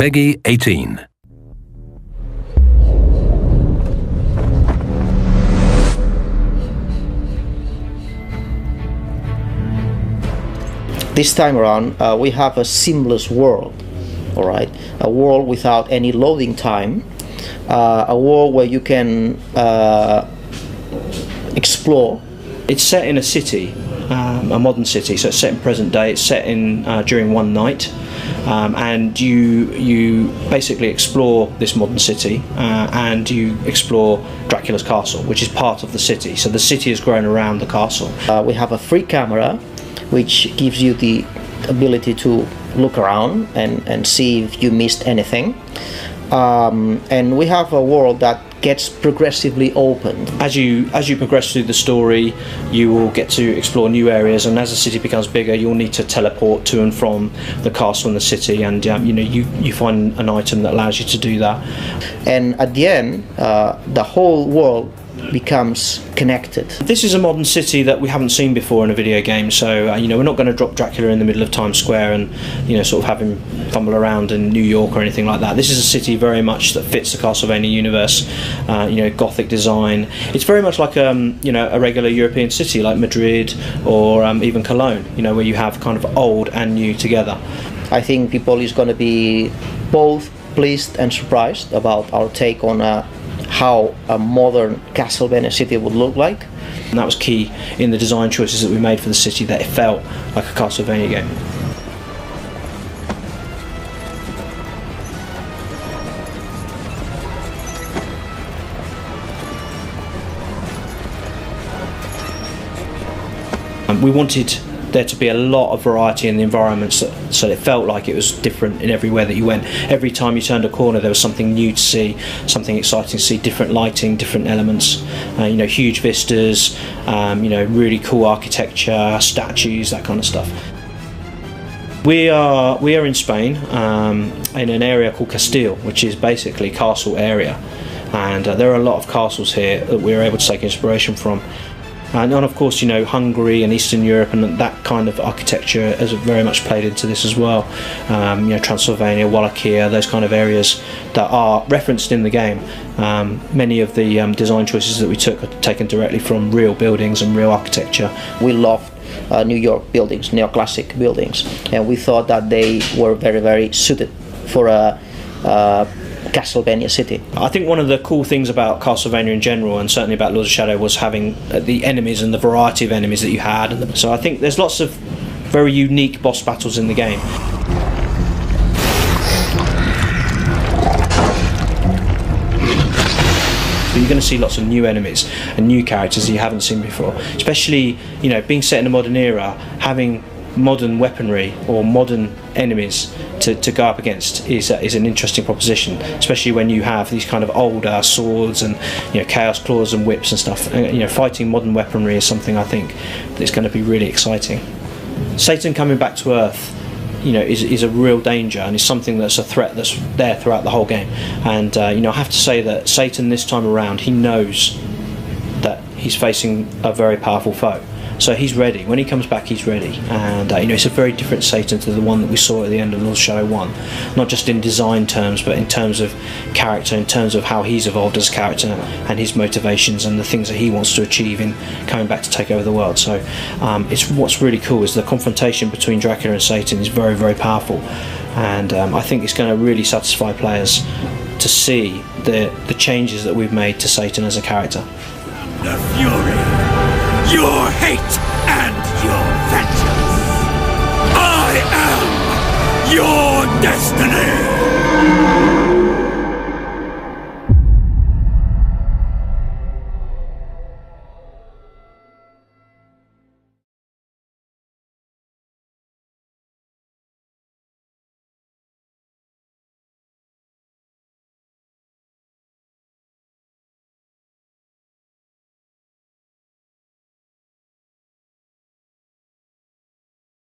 Peggy 18. This time around, we have a seamless world, all right? A world without any loading time, a world where you can explore. It's set in a city, a modern city, so it's set in present day. It's set in during one night, and you basically explore this modern city, and you explore Dracula's castle, which is part of the city. So the city has grown around the castle. We have a free camera, which gives you the ability to look around and see if you missed anything. And we have a world that gets progressively opened. As you progress through the story, you will get to explore new areas, and as the city becomes bigger, you'll need to teleport to and from the castle and the city, and you find an item that allows you to do that. And at the end, the whole world becomes connected. This is a modern city that we haven't seen before in a video game, so we're not going to drop Dracula in the middle of Times Square and sort of have him fumble around in New York or anything like that. This is a city very much that fits the Castlevania universe. Gothic design. It's very much like a regular European city like Madrid or even Cologne, where you have kind of old and new together. I think people is going to be both pleased and surprised about our take on how a modern Castlevania city would look like. And that was key in the design choices that we made for the city, that it felt like a Castlevania game. We wanted there to be a lot of variety in the environments, so it felt like it was different in everywhere that you went. Every time you turned a corner there was something new to see, something exciting to see, different lighting, different elements, huge vistas, really cool architecture, statues, that kind of stuff. We are in Spain, in an area called Castile, which is basically castle area, and there are a lot of castles here that we were able to take inspiration from. And of course, Hungary and Eastern Europe and that kind of architecture has very much played into this as well. Transylvania, Wallachia, those kind of areas that are referenced in the game. Many of the design choices that we took are taken directly from real buildings and real architecture. We love New York buildings, neoclassic buildings, and we thought that they were very, very suited for a Castlevania city. I think one of the cool things about Castlevania in general, and certainly about Lords of Shadow, was having the enemies and the variety of enemies that you had. So I think there's lots of very unique boss battles in the game. So you're going to see lots of new enemies and new characters that you haven't seen before. Especially, being set in a modern era, having modern weaponry or modern enemies to go up against is an interesting proposition, especially when you have these kind of older swords and chaos claws and whips and stuff. Fighting modern weaponry is something I think that's going to be really exciting. Satan coming back to Earth is a real danger, and is something that's a threat that's there throughout the whole game. And I have to say that Satan this time around, he knows that he's facing a very powerful foe. So he's ready. When he comes back, he's ready. And it's a very different Satan to the one that we saw at the end of Lords of Shadow 1. Not just in design terms, but in terms of character, in terms of how he's evolved as a character and his motivations and the things that he wants to achieve in coming back to take over the world. So what's really cool is the confrontation between Dracula and Satan is very, very powerful. And I think it's going to really satisfy players to see the changes that we've made to Satan as a character. The fury, your hate, and your vengeance. I am your destiny!